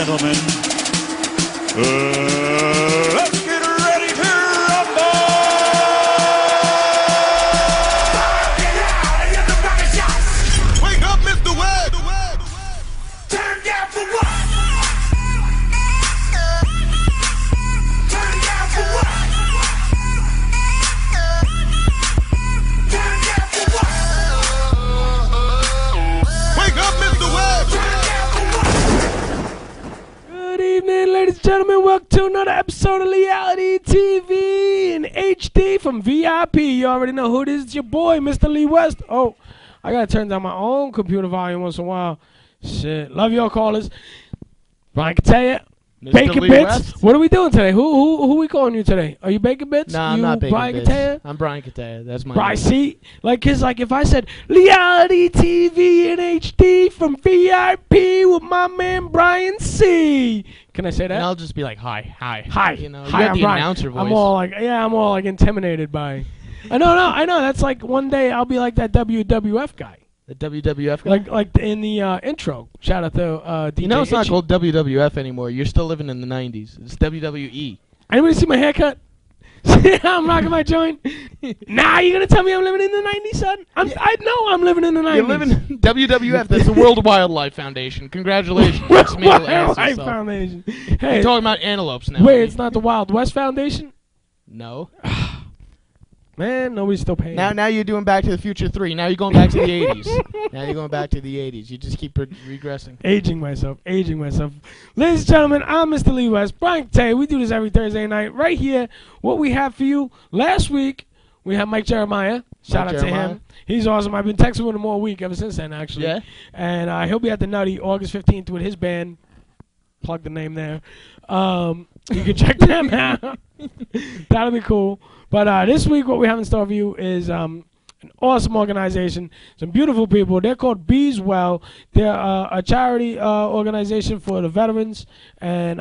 gentlemen, let's get ready to rumble! Wake up, Mr. Webb! Turn down for what? Turn down for what? Turn down for what? Wake up, Mr. Webb! Good evening, ladies and gentlemen. Welcome to another episode of Leigh-Ality TV in HD from VIP. You already know who it is. It's your boy, Mr. Lee West. Oh, I gotta turn down my own computer volume once in a while. Shit. Love y'all callers. Brian Cutaia. Bacon Lee Bits. West? What are we doing today? Who we calling you today? Are you Bacon Bits? No, I'm you not Bacon Brian Bits. Cutaia? I'm Brian Cutaia. That's my Brian name. C. Cause if I said Leigh-Ality TV in HD from VIP with my man Brian C. Can I say that? And I'll just be like, hi. Hi. You know, Hi, you got I'm the Brian. announcer voice. I'm all like intimidated by. I know. That's like one day I'll be like that WWF guy. The WWF guy? Like in the intro. Shout out to DJ You know it's not Itchy. called WWF anymore. You're still living in the 90s. It's WWE. Anybody see my haircut? I'm rocking my joint. Nah, you gonna tell me I'm living in the 90s, son? I know I'm living in the 90s. You're living in WWF. That's the World Wildlife Foundation. Congratulations. That's me. Wildlife Foundation. Hey, We're talking about antelopes now. wait, it's not the Wild West Foundation? No. Man, nobody's still paying. Now you're doing Back to the Future 3. Now you're going back to the 80s. Now you're going back to the 80s. You just keep regressing. Aging myself. Ladies and gentlemen, I'm Mr. Lee West. Brian Tay. We do this every Thursday night right here. What we have for you last week, we had Mike Jeremiah. Shout out to him. He's awesome. I've been texting with him all week ever since then, actually. Yeah? And he'll be at the Nutty August 15th with his band. Plug the name there. You can check them out. That'll be cool. But this week, what we have in store for you is an awesome organization, some beautiful people. They're called BeesWell. They're a charity organization for the veterans. And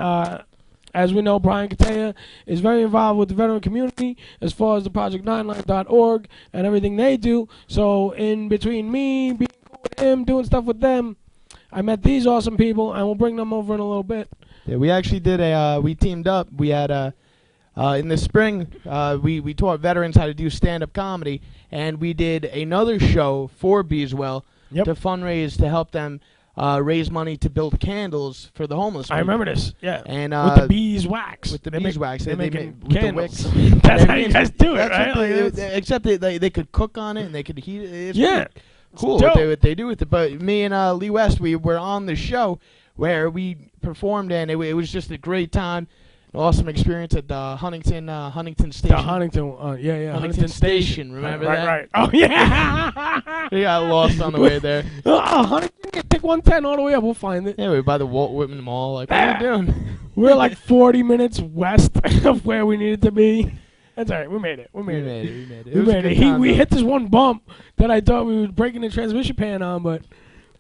as we know, Brian Cutaia is very involved with the veteran community as far as the Project9line.org and everything they do. So in between me being cool with him, doing stuff with them, I met these awesome people, and we'll bring them over in a little bit. Yeah, we actually did we teamed up. We had in the spring, we taught veterans how to do stand-up comedy, and we did another show for BeesWell to fundraise to help them raise money to build candles for the homeless people. I remember this, yeah. And with the beeswax. With the beeswax. They're They making with the candles. wicks. That's how you guys do it, right? Except they could cook on it and they could heat it. It's Yeah. cool what they do with it. But me and Lee West, we were on the show where we performed, and it was just a great time. An awesome experience at the Huntington Station. The Huntington, Huntington Station, remember that? Right. Oh, yeah. We got lost on the way there. Oh, Huntington, take 110 all the way up. We'll find it. Yeah, we were by the Walt Whitman Mall. Like, what are you doing? We're like 40 minutes west of where we needed to be. That's all right. We made it. We made it. We hit this one bump that I thought we were breaking the transmission pan on, but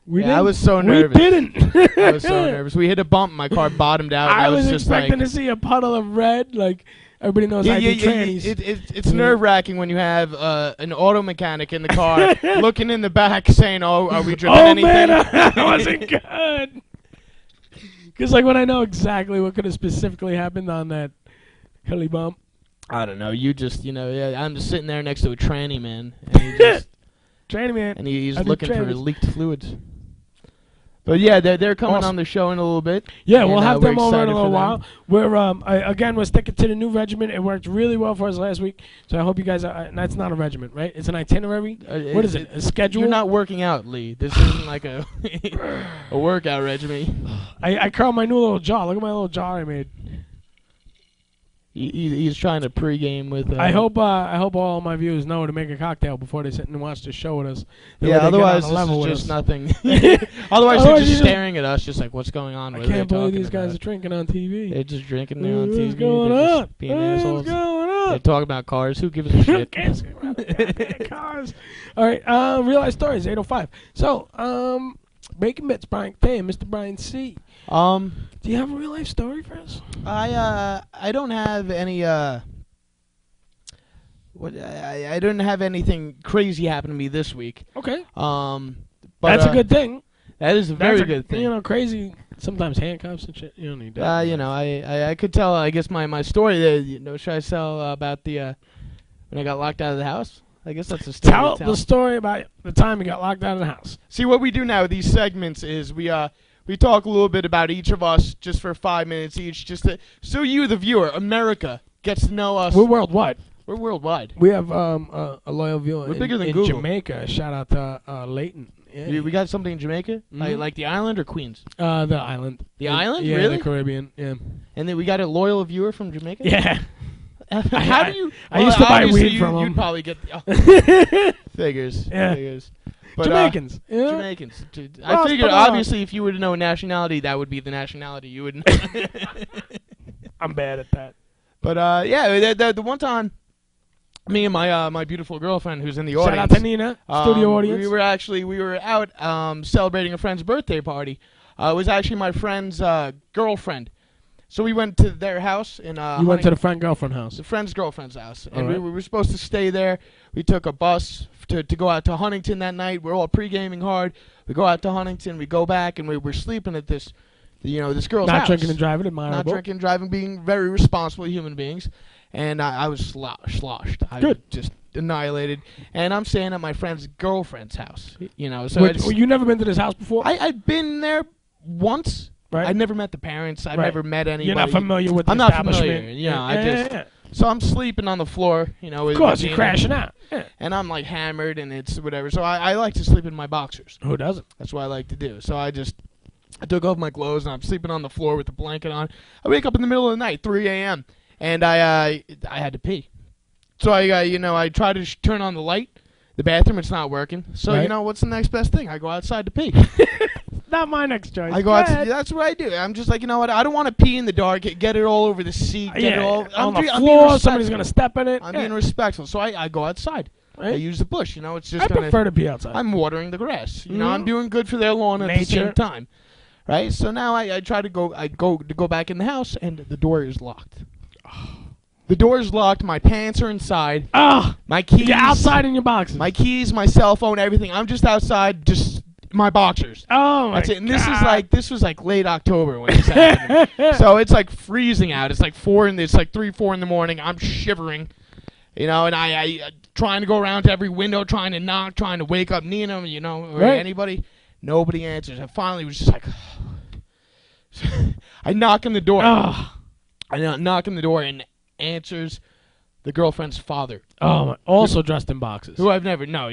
we didn't. I was so nervous. We didn't. I was so nervous. We hit a bump, my car bottomed out. I was just expecting like, to see a puddle of red. Like, everybody knows I do trannies. It's nerve-wracking when you have an auto mechanic in the car looking in the back saying, oh, are we dripping anything? Oh, man, that wasn't good. Because, when I know exactly what could have specifically happened on that hilly bump. I don't know. You just, I'm just sitting there next to a tranny man. And he just, tranny man. And he's looking for leaked fluids. But yeah, they're coming on the show in a little bit. Yeah, we'll have them over in a little while. Them. We're sticking to the new regimen. It worked really well for us last week, so I hope you guys. That's not a regimen, right? It's an itinerary. What is it? A schedule? You're not working out, Lee. This isn't like a a workout regimen. I curled my new little jaw. Look at my little jaw I made. He's trying to pregame with. I hope all of my viewers know to make a cocktail before they sit and watch the show with us. Yeah, otherwise it's just nothing. Otherwise they're just staring at us, just like, what's going on? I can't believe these guys are drinking on TV. They're just drinking there on TV. What's going on? Being assholes. What's going on? They talk about cars. Who gives a shit? Cars. All right. Real life stories. 805. So, Bacon Bits, Brian Tay, and Mr. Brian C. Do you have a real life story for us? I don't have any I don't have anything crazy happen to me this week. Okay. But that's a good thing. That is a very good thing. Crazy Sometimes handcuffs and shit. You don't need that. You know, I could tell. I guess my story there. You know, should I tell about the when I got locked out of the house? I guess that's a story. Tell the story about the time you got locked out of the house. See, what we do now with these segments is we talk a little bit about each of us just for 5 minutes each, just so you, the viewer, America, gets to know us. We're worldwide. We're worldwide. We have a loyal viewer We're bigger than in Google. Jamaica. Shout out to Leighton. Yeah. We got something in Jamaica, like the island or Queens? The island. The island, yeah, really? The Caribbean. Yeah. And then we got a loyal viewer from Jamaica. Yeah. How do you? I used to buy weed from them. You'd probably get figures. Yeah. Figures. But, Jamaicans. Yeah. Jamaicans. I figured, obviously, if you were to know nationality, that would be the nationality you would know. I'm bad at that. But yeah, the one time, me and my beautiful girlfriend, who's in the audience. Shout out to Nina, studio audience. We were out celebrating a friend's birthday party. It was actually my friend's girlfriend. So we went to their house in You went to the friend-girlfriend house. the friend's girlfriend's house, and Alright. we were supposed to stay there. We took a bus to go out to Huntington that night. We're all pre-gaming hard. We go out to Huntington. We go back, and we were sleeping at this girl's house. Not drinking and driving, admirable. Not drinking and driving, being very responsible human beings. And I was sloshed. I was Good. just annihilated. And I'm staying at my friend's girlfriend's house. You know, so You never been to this house before? I've been there once. Right. I've never met the parents. I've Right. never met anybody. You're not familiar with the I'm not establishment. familiar. You know, yeah. So I'm sleeping on the floor, you know. Of course, you're crashing out. Yeah. And I'm like hammered and it's whatever. So I like to sleep in my boxers. Who doesn't? That's what I like to do. So I took off my clothes and I'm sleeping on the floor with the blanket on. I wake up in the middle of the night, 3 a.m. and I had to pee. So I try to turn on the light. The bathroom, it's not working. So Right. you know what's the next best thing? I go outside to pee. Not my next choice. I go out. That's what I do. I'm just like, you know what? I don't want to pee in the dark. Get it all over the seat. Get it all on the I'm being floor. Somebody's respectful. gonna step in it. I'm being respectful. So I go outside. I Right. use the bush. You know, it's just I prefer to be outside. I'm watering the grass. You know, I'm Mhm. doing good for their lawn at the Nature. same time. Right? So now I try to go back in the house and the door is locked. The door is locked. My pants are inside. Ah, My keys. you're outside in your boxes. My keys, my cell phone, everything. I'm just outside, just my boxers. Oh my That's it. And God. this was like late October when this happened. So it's like freezing out. It's like 4 in the morning. I'm shivering. You know, and I trying to go around to every window, trying to knock, trying to wake up Nina, you know, or Right. anybody. Nobody answers. I finally was just like, I knock on the door. Ah. I knock on the door and answers the girlfriend's father. Oh, my. Also dressed in boxes. Who I've never, no,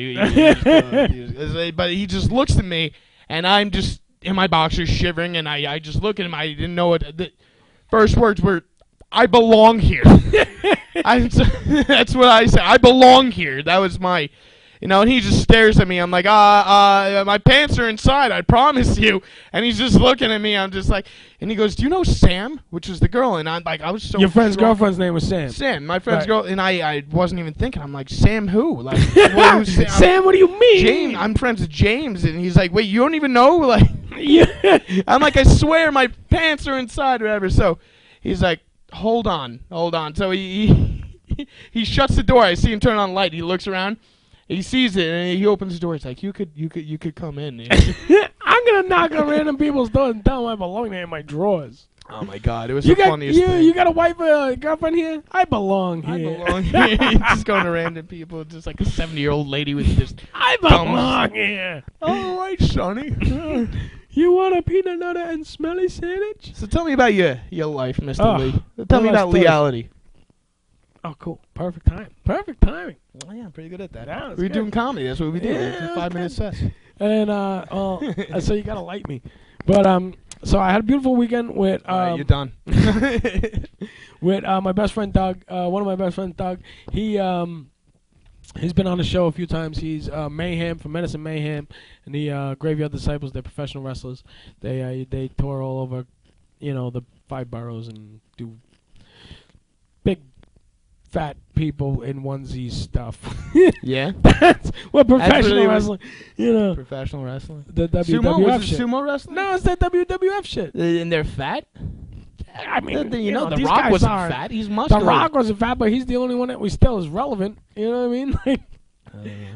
but he just looks at me, and I'm just in my boxers shivering, and I just look at him. I didn't know what the first words were. I belong here. That's what I said. I belong here. That was my, you know. And he just stares at me. I'm like, my pants are inside. I promise you. And he's just looking at me. I'm just like, and he goes, "Do you know Sam?" Which is the girl. And I'm like, I was so. Your friend's strong. girlfriend's name was Sam. Sam, my friend's Right. girl, and I wasn't even thinking. I'm like, Sam who? Like, who's Sam? Sam, what do you mean? James. I'm friends with James, and he's like, wait, you don't even know? Like, Yeah. I'm like, I swear my pants are inside or whatever. So he's like, hold on. So he shuts the door. I see him turn on the light. He looks around. He sees it and he opens the door. He's like, you could come in. I'm gonna knock on random people's doors and tell them I belong there in my drawers. Oh my God, it was You the funniest thing. You got a wife, girlfriend here? I belong here. I belong here. Just going to random people, just like a 70-year-old lady with just. I belong here. All right, Sonny. You want a peanut butter and smelly sandwich? So tell me about your life, Mr. Oh, Lee. Tell me my about story. Leigh-Ality. Oh, cool. Perfect time. Perfect timing. Oh, yeah, I'm pretty good at that. Yeah, that's We're good. doing comedy. That's what we do. Yeah, It's a that's 5-minute sets. And so you gotta like me, but so I had a beautiful weekend with All right, you're done. with my best friend Doug. One of my best friends, Doug. He's been on the show a few times. He's Mayhem from Medicine Mayhem and the Graveyard Disciples. They're professional wrestlers. They tour all over, you know, the 5 boroughs and do big fat people in onesies stuff. Yeah. That's what professional really wrestling. You know, Professional wrestling. the Sumo? WWF Was it shit. sumo wrestling? No, it's that WWF shit. And they're fat? I mean, You know, The these Rock guys wasn't are- fat. He's The muscular. Rock wasn't fat, but he's the only one that we still is relevant. You know what I mean? Like,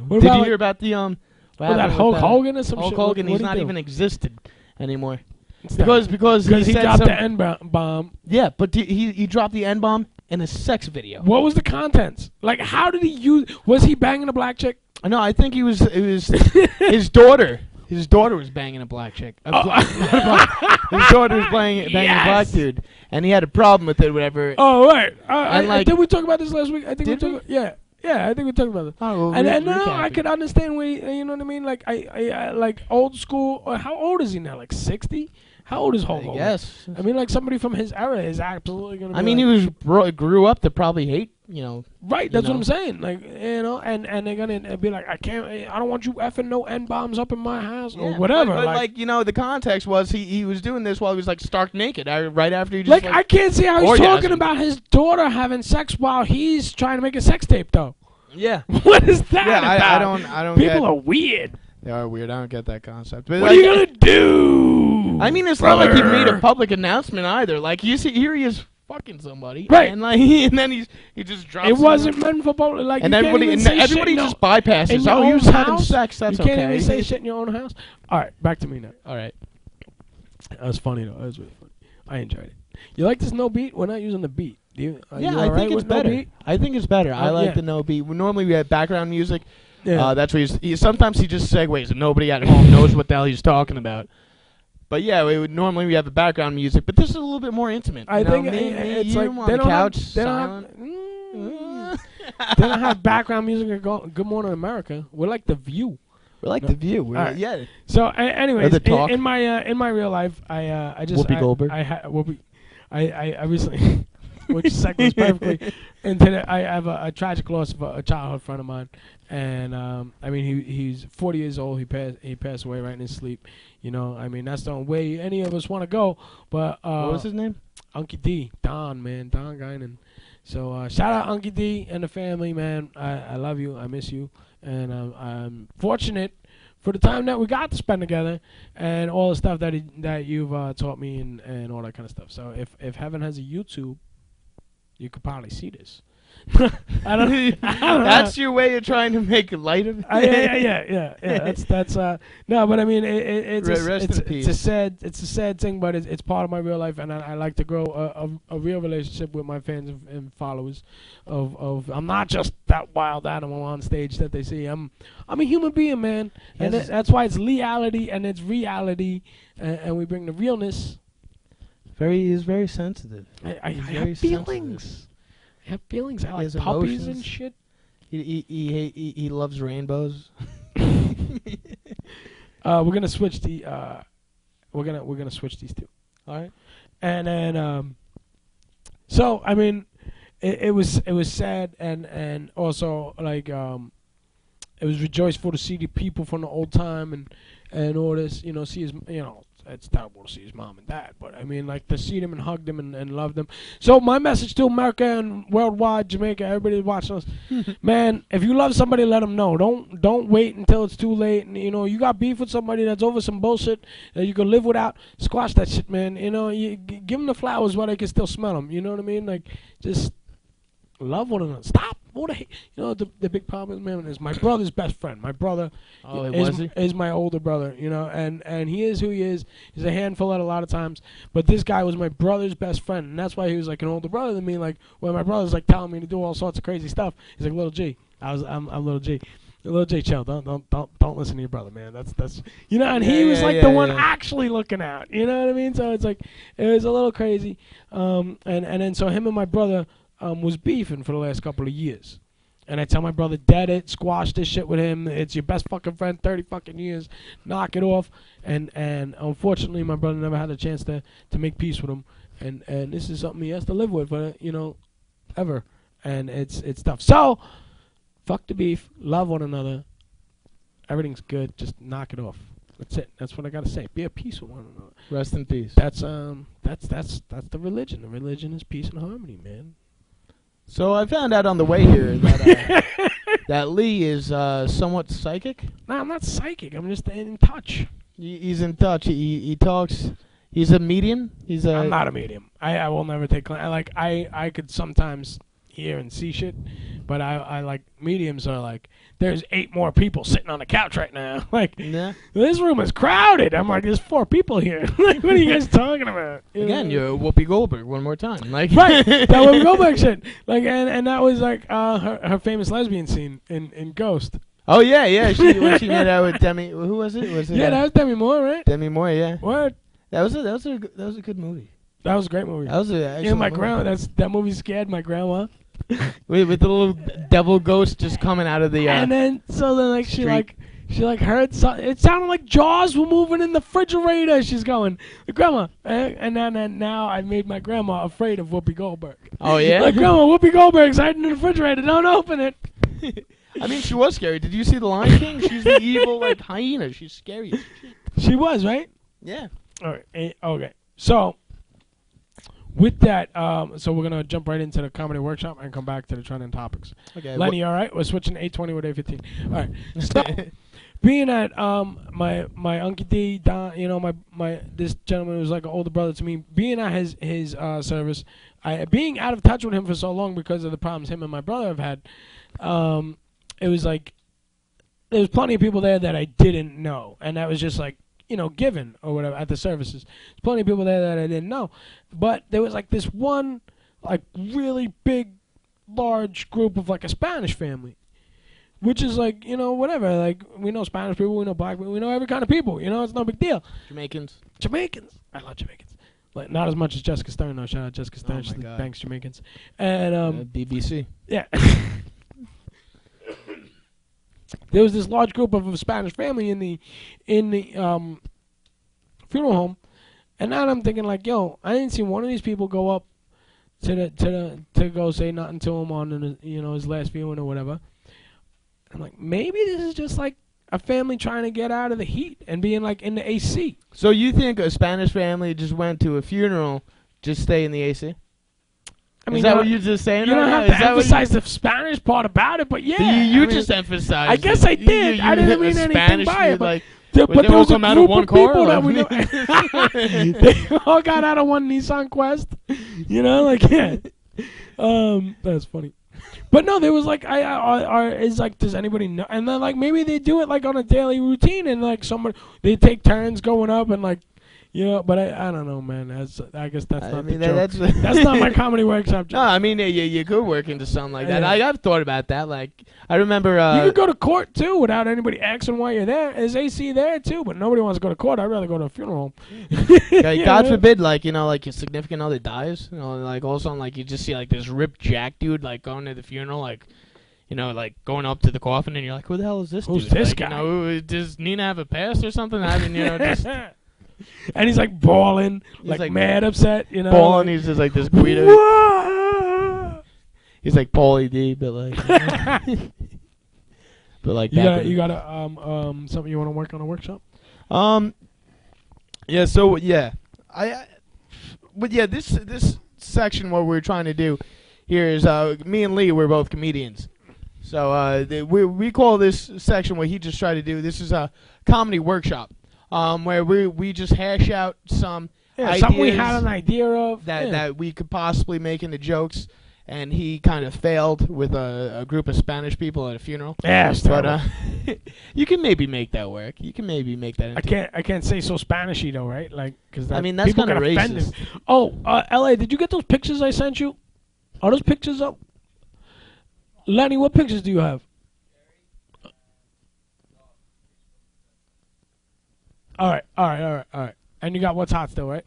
what Did about, you hear about the what that Hulk Hogan or some Hulk shit? Hogan, What he's did he not do? even existed anymore. Because he said dropped the N-bomb. Yeah, but he dropped the N-bomb in a sex video. What was the contents? Like, how did he use? Was he banging a black chick? No, I think it was his daughter. His daughter was banging a black chick. His daughter was banging a black dude, and he had a problem with it, whatever. Oh, right. Did we talk about this last week? I think we talked. Yeah, I think we talked about it. Oh, well, and no, I could understand where you know what I mean. Like I like old school. How old is he now? Like 60? How old is Hulk Hogan? Yes. I mean, like somebody from his era is absolutely gonna. I mean, he grew up to probably hate. Right, that's what I'm saying. Like, and they're gonna be like, I don't want you effing no N-bombs up in my house or whatever. But like, the context was he was doing this while he was like stark naked right after he just I can't see how he's talking about his daughter having sex while he's trying to make a sex tape though. Yeah. What is that about? I don't. People are weird. They are weird. I don't get that concept. But what are you gonna do? I mean, it's not like he made a public announcement either. Like, you see, here he is fucking somebody, right? And like, and then he just drops. It wasn't meant for public. Like, and everybody just bypasses. Oh, he was having sex. That's okay. You can't even say shit in your own house. All right, back to me now. All right, that was funny though. That was really funny. I enjoyed it. You like this no beat? We're not using the beat. I think it's better. I think it's better. I like the no beat. Normally we have background music. Yeah. That's where sometimes he just segues and nobody at home knows what the hell he's talking about. But yeah, normally we have the background music, but this is a little bit more intimate. I think it's like on the couch, silent. They don't have background music at Good Morning America. We're like The View. We're like The View. Right. Yeah. So, anyways, in my real life, I just Whoopi Goldberg. I recently, which segues perfectly into I have a tragic loss of a childhood friend of mine, and I mean he's 40 years old. He passed away right in his sleep. I mean that's the way any of us want to go. But what was his name? Unky D, Don Guinan. So shout out Unky D and the family, man. I love you. I miss you, and I'm fortunate for the time that we got to spend together and all the stuff that you've taught me and all that kind of stuff. So if Heaven has a YouTube, you could probably see this. I don't That's your way of trying to make light of it. Yeah. That's no, but I mean it's a sad thing, but it's part of my real life, and I like to grow a real relationship with my fans and followers. I'm not just that wild animal on stage that they see. I'm a human being, man, and that's why it's Leigh-Ality and it's reality, and we bring the realness. He's very sensitive. I have feelings. I have feelings. I like puppies and shit. He loves rainbows. We're gonna switch we're gonna switch these two. All right. And then so I mean it was sad and also like it was rejoiceful to see the people from the old time and all this, see his it's terrible to see his mom and dad, but I mean, like, to see them and hug them and love them. So my message to America and worldwide, Jamaica, everybody watching us, man, if you love somebody, let them know. Don't wait until it's too late. And, you got beef with somebody that's over some bullshit that you can live without. Squash that shit, man. You give them the flowers while they can still smell them. You know what I mean? Like, just love one another. Stop. The big problem is, man, is my brother's best friend. My brother is my older brother, and he is who he is. He's a handful at a lot of times, but this guy was my brother's best friend, and that's why he was like an older brother than me. Like, when my brother's like telling me to do all sorts of crazy stuff, he's like, little G. I'm little G. Little J, chill. Don't listen to your brother, man. That's and he was like the one actually looking out. You know what I mean? So it's like it was a little crazy. And then so him and my brother was beefing for the last couple of years. And I tell my brother, dead it, squash this shit with him. It's your best fucking friend, 30 fucking years. Knock it off. And unfortunately, my brother never had a chance to make peace with him. And this is something he has to live with, ever. And it's tough. So, fuck the beef. Love one another. Everything's good. Just knock it off. That's it. That's what I gotta say. Be at peace with one another. Rest in peace. That's the religion. The religion is peace and harmony, man. So I found out on the way here that that Lee is somewhat psychic. No, I'm not psychic. I'm just in touch. He's in touch. He talks. He's a medium. I'm not a medium. I will never take. I could sometimes hear and see shit. But I like mediums are like, there's 8 more people sitting on the couch right now. Like, this room is crowded. I'm like, there's 4 people here. Like, what are you guys talking about? Again, you're Whoopi Goldberg one more time. Like, right, that Whoopi Goldberg shit. Like, and that was like her famous lesbian scene in Ghost. Oh yeah. When she made out with Demi, who was it? That was Demi Moore, right? Demi Moore, yeah. What? That was a good movie. That was a great movie. That was my grandma. That movie scared my grandma. with the little devil ghost just coming out of the. And then like street. she heard something. It sounded like Jaws were moving in the refrigerator. She's going, Grandma, and then now I made my grandma afraid of Whoopi Goldberg. Oh yeah. Like, Grandma, Whoopi Goldberg's hiding in the refrigerator. Don't open it. I mean, she was scary. Did you see The Lion King? She's the evil like hyena. She's scary as shit. She was, right? Yeah. All right. Okay. So with that, so we're gonna jump right into the comedy workshop and come back to the trending topics. Okay. Lenny, all right? We're switching 8:20 with 8:15. All right. So being at my Uncle D, Don, my this gentleman who's like an older brother to me, being at his service, being out of touch with him for so long because of the problems him and my brother have had, it was like there was plenty of people there that I didn't know, and that was just like, given or whatever at the services. There's plenty of people there that I didn't know, but there was like this one, like really big, large group of like a Spanish family, which is like, whatever. Like, we know Spanish people, we know black people, we know every kind of people. It's no big deal. Jamaicans. I love Jamaicans. Like, not as much as Jessica Stern though. Shout out Jessica Stern. Oh my God. Thanks, Jamaicans. And BBC. Yeah. There was this large group of a Spanish family in the funeral home, and now I'm thinking like, yo, I didn't see one of these people go up to go say nothing to him on his last viewing or whatever. I'm like, maybe this is just like a family trying to get out of the heat and being like in the AC. So you think a Spanish family just went to a funeral, just stay in the AC? I mean, is that what you're just saying? You don't have to emphasize the Spanish part about it, but yeah. You just emphasized. I guess I did. I didn't mean anything by it, but but there was a group of people that we know. They all got out of one Nissan Quest. That's funny. But no, there was like, does anybody know? And then like maybe they do it like on a daily routine, and like they take turns going up and like. But I don't know, man. I guess that's not the joke. That's not my comedy workshop joke. No, I mean, you could work into something like that. I've thought about that. Like, I remember... you could go to court, too, without anybody asking why you're there. There's AC there, too, but nobody wants to go to court. I'd rather go to a funeral home. God forbid, like, like your significant other dies. Like, all of a sudden, like, you just see, like, this ripped jack dude, like, going to the funeral, like... like going up to the coffin, and you're like, who the hell is this dude? Who's this guy? Does Nina have a past or something? I mean, just... And he's like bawling, like mad upset, Bawling, he's just like this Guido. He's like Paulie D, but like, you got something you want to work on a workshop? Yeah. So yeah, but yeah, this section what we're trying to do here is me and Lee, we're both comedians. So we call this section what he just tried to do. This is a comedy workshop. Where we just hash out some ideas something we had an idea of that we could possibly make into jokes, and he kind of failed with a group of Spanish people at a funeral. Yeah, but you can maybe make that work. You can maybe make that. I can't say so Spanishy though, right? Like, because that's kind of racist. Oh, LA, did you get those pictures I sent you? Are those pictures up? Lenny, what pictures do you have? All right. And you got what's hot still, right?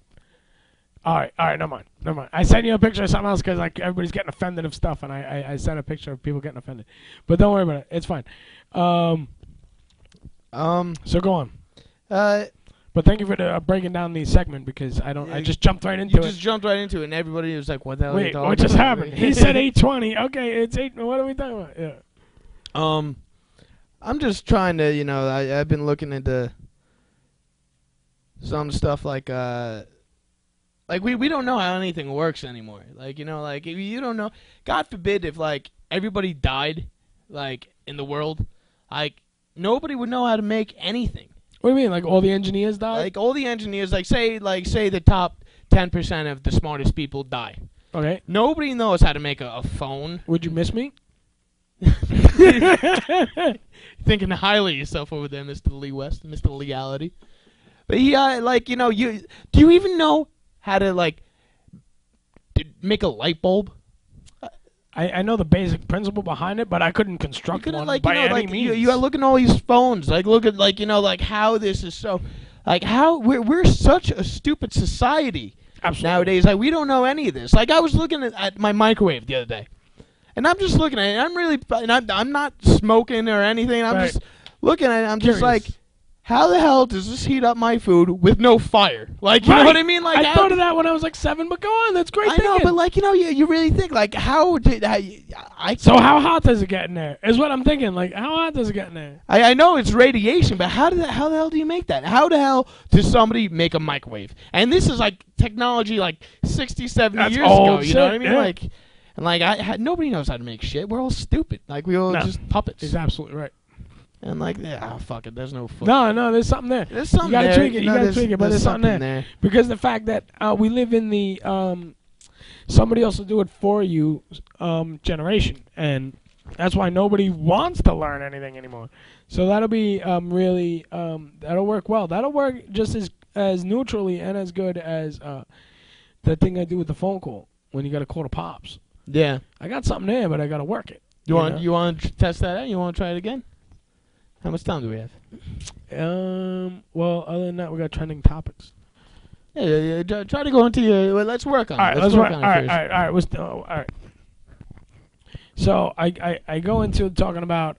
All right. Never mind. I sent you a picture of something else because like everybody's getting offended of stuff, and I sent a picture of people getting offended. But don't worry about it. It's fine. So go on. But thank you for breaking down the segment because I just jumped right into it. You just jumped right into it, and everybody was like, "What the hell?" Wait, what just happened? He said 8:20. Okay, it's 8. What are we talking about? Yeah. I'm just trying to, I've been looking into some stuff like we don't know how anything works anymore. Like, like you don't know. God forbid if like everybody died, like in the world, like nobody would know how to make anything. What do you mean? Like all the engineers died? Like all the engineers, like say the top 10% of the smartest people die. Okay. Nobody knows how to make a phone. Would you miss me? Thinking highly of yourself over there, Mr. Lee West, Mr. Leigh-Ality. But like, you know, do you even know how to, like, make a light bulb? I know the basic principle behind it, but I couldn't construct one like, by you know, any like, means. you look at all these phones, like, look at, like, you know, like, how this is so, like, how we're such a stupid society. Absolutely. Nowadays. Like, we don't know any of this. Like, I was looking at my microwave the other day, and I'm just looking at it. I'm really, and I'm not smoking or anything. I'm Right. just looking at it. I'm just Curious. like, how the hell does this heat up my food with no fire? Like, you know Right. what I mean? Like, I thought of that when I was like 7, but go on, that's great I thinking. know, but like, you know, you really think like, So how hot does it get in there? Is what I'm thinking. Like, how hot does it get in there? I know it's radiation, but how the hell do you make that? How the hell does somebody make a microwave? And this is like technology like 60, 70 That's years old ago. You know what I shit, mean? yeah. Like, and like nobody knows how to make shit. We're all stupid. Like we all No. just puppets. He's absolutely right. And like, fuck it. There's no foot. No, there's something there. There's something You gotta there. tweak it. You gotta tweak it, but there's something there. Because the fact that we live in the somebody else will do it for you generation, and that's why nobody wants to learn anything anymore. So that'll be really that'll work well. That'll work just as neutrally and as good as the thing I do with the phone call when you got to call the pops. Yeah. I got something there, but I got to work it. You want to test that out? You want to try it again? How much time do we have? Well, other than that, we got trending topics. Yeah. Try to go into your. Well, let's work on All it. right, Let's work on it first. all right. So I go into talking about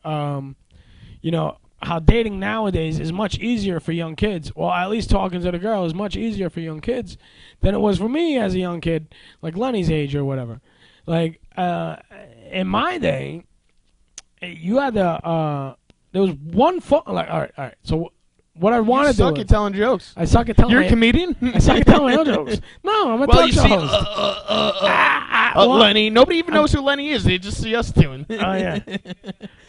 you know, how dating nowadays is much easier for young kids. Well, at least talking to the girl is much easier for young kids than it was for me as a young kid, like Lenny's age or whatever. Like in my day, you had to there was one phone. Like, all right. So what I want to do? You suck at telling jokes. I suck at telling. You're a comedian. I suck at telling my own jokes. No, I'm a talk show host. Lenny. Nobody even knows who Lenny is. They just see us doing. Oh yeah.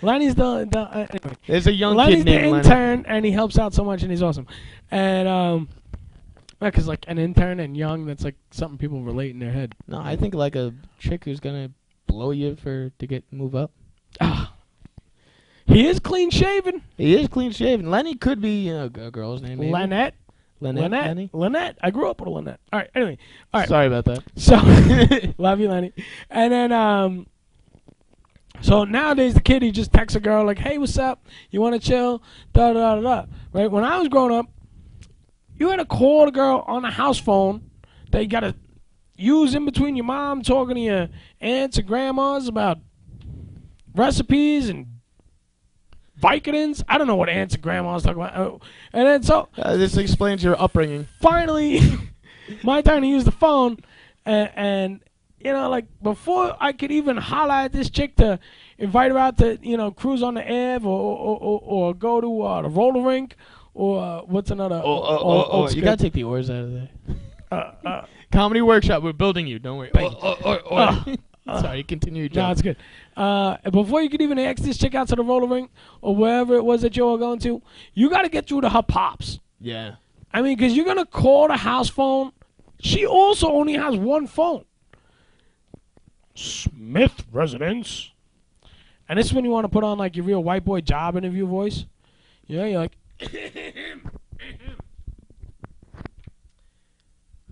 Lenny's the anyway. There's a young Lenny's kid the named Lenny. intern, and he helps out so much, and he's awesome. And because like an intern and young, that's like something people relate in their head. No, I think like a chick who's gonna blow you to move up. Ah. He is clean shaven. He is clean shaven. Lenny could be a girl's name. Maybe. Lynette. Lenny. Lynette. I grew up with a Lynette. All right. Anyway. All right. Sorry about that. So love you, Lenny. And then so nowadays the kid, he just texts a girl like, "Hey, what's up? You want to chill?" Da da da da. Right? When I was growing up, you had to call the girl on a house phone that you got to use in between your mom talking to your aunts and grandmas about recipes and Vicodins. I don't know what aunts and grandmas talk about. And then so this explains your upbringing. finally, my turn to use the phone, and you know, like before I could even holler at this chick to invite her out to, you know, cruise on the Ave or go to the roller rink or what's another? You gotta take the oars out of there. Comedy workshop. We're building you. Don't worry. Sorry, continue your job. No, it's good. Before you could even ask this chick out to the roller rink or wherever it was that you were going to, you got to get through to her pops. Yeah. I mean, because you're going to call the house phone. She also only has one phone. Smith Residence. And this is when you want to put on like your real white boy job interview voice. Yeah, you're like,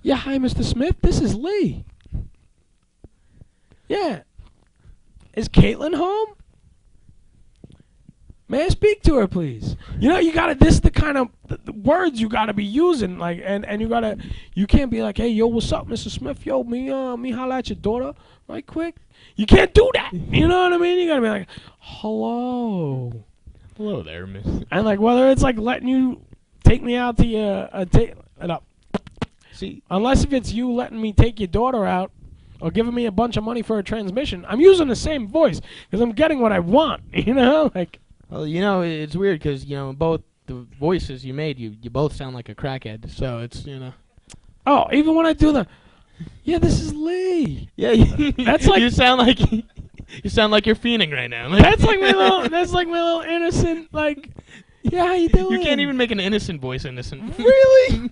yeah, hi, Mr. Smith. This is Lee. Yeah. Is Caitlin home? May I speak to her, please? You know, you gotta. This is the kind of the words you gotta be using, like, and you gotta. You can't be like, hey, yo, what's up, Mr. Smith? Yo, me holla at your daughter, right quick. You can't do that. You know what I mean? You gotta be like, hello. Hello there, miss. And like whether it's like letting you take me out to your take it up. See, unless if it's you letting me take your daughter out. Or giving me a bunch of money for a transmission, I'm using the same voice because I'm getting what I want. You know, like. Well, you know, it's weird because you know both the voices you made, you both sound like a crackhead. So it's, you know. Oh, even when I do the, yeah, this is Lee. Yeah, that's like you sound like you're fiending right now. That's like my little innocent, like, yeah, how you doing? You can't even make an innocent voice innocent. Really?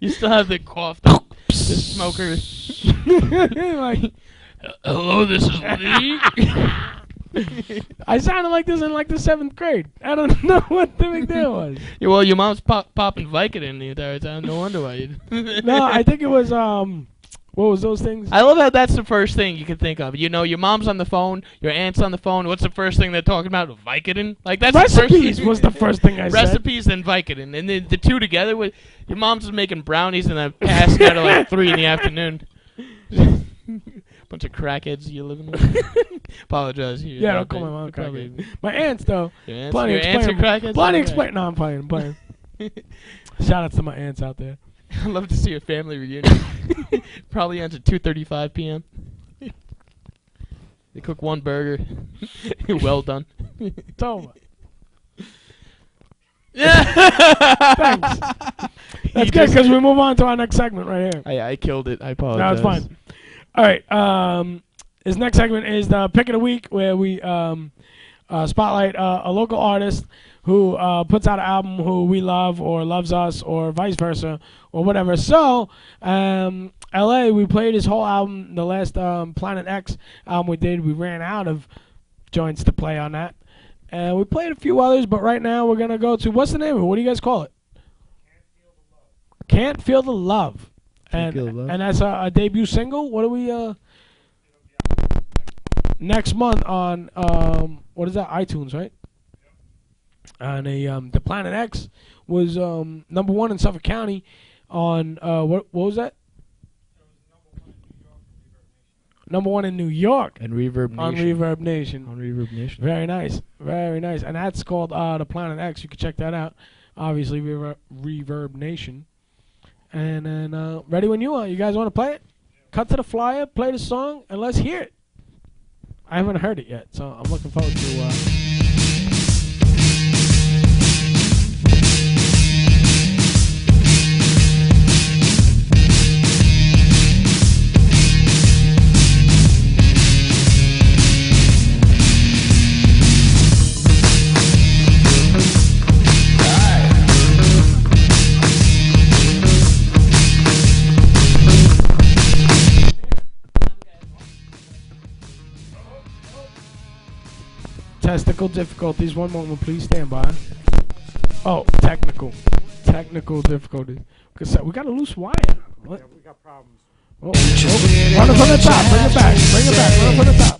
You still have the cough. The smoker. Like, hello, this is Lee. I sounded like this in like the 7th grade. I don't know what the big deal was. Yeah, well, your mom's popping Vicodin the entire time. No wonder why you. No, I think it was what was those things? I love how that's the first thing you can think of. You know, your mom's on the phone, your aunt's on the phone. What's the first thing they're talking about? Vicodin? Like that's Recipes the first was the first thing I said. Recipes and Vicodin, and the two together. With your mom's just making brownies and then passing out at like 3 in the afternoon. Bunch of crackheads you're living with. Apologize. Yeah, don't call my mom crackhead. My aunts though. Your aunts, Plenty your aunts are crackheads. Plenty explain. No, I'm playing. Shout outs to my aunts out there. I'd love to see a family reunion. Probably ends at 2:35 p.m. They cook one burger. Well done. It's over. Thanks. That's good because we move on to our next segment right here. I killed it. I apologize. No, it's fine. All right. This next segment is the pick of the week, where we spotlight a local artist who puts out an album who we love or loves us or vice versa or whatever. So, LA, we played his whole album. The last Planet X album we did, we ran out of joints to play on that. And we played a few others, but right now we're going to go to, what's the name of it? What do you guys call it? Can't Feel the Love. And that's a debut single. What do we, next month on, what is that, iTunes, right? And the Planet X was #1 in Suffolk County on, what was that? #1 in New York. And Reverb Nation. On Reverb Nation. On Reverb Nation. Very nice. Very nice. And that's called the Planet X. You can check that out. Obviously, Reverb Nation. And then, ready when you are. You guys want to play it? Cut to the flyer, play the song, and let's hear it. I haven't heard it yet, so I'm looking forward to... Technical difficulties. One moment, please stand by. Oh, technical difficulties. We got a loose wire. What? Yeah, we got problems. Oh. Run it from the top. Bring it back. Run it from the top.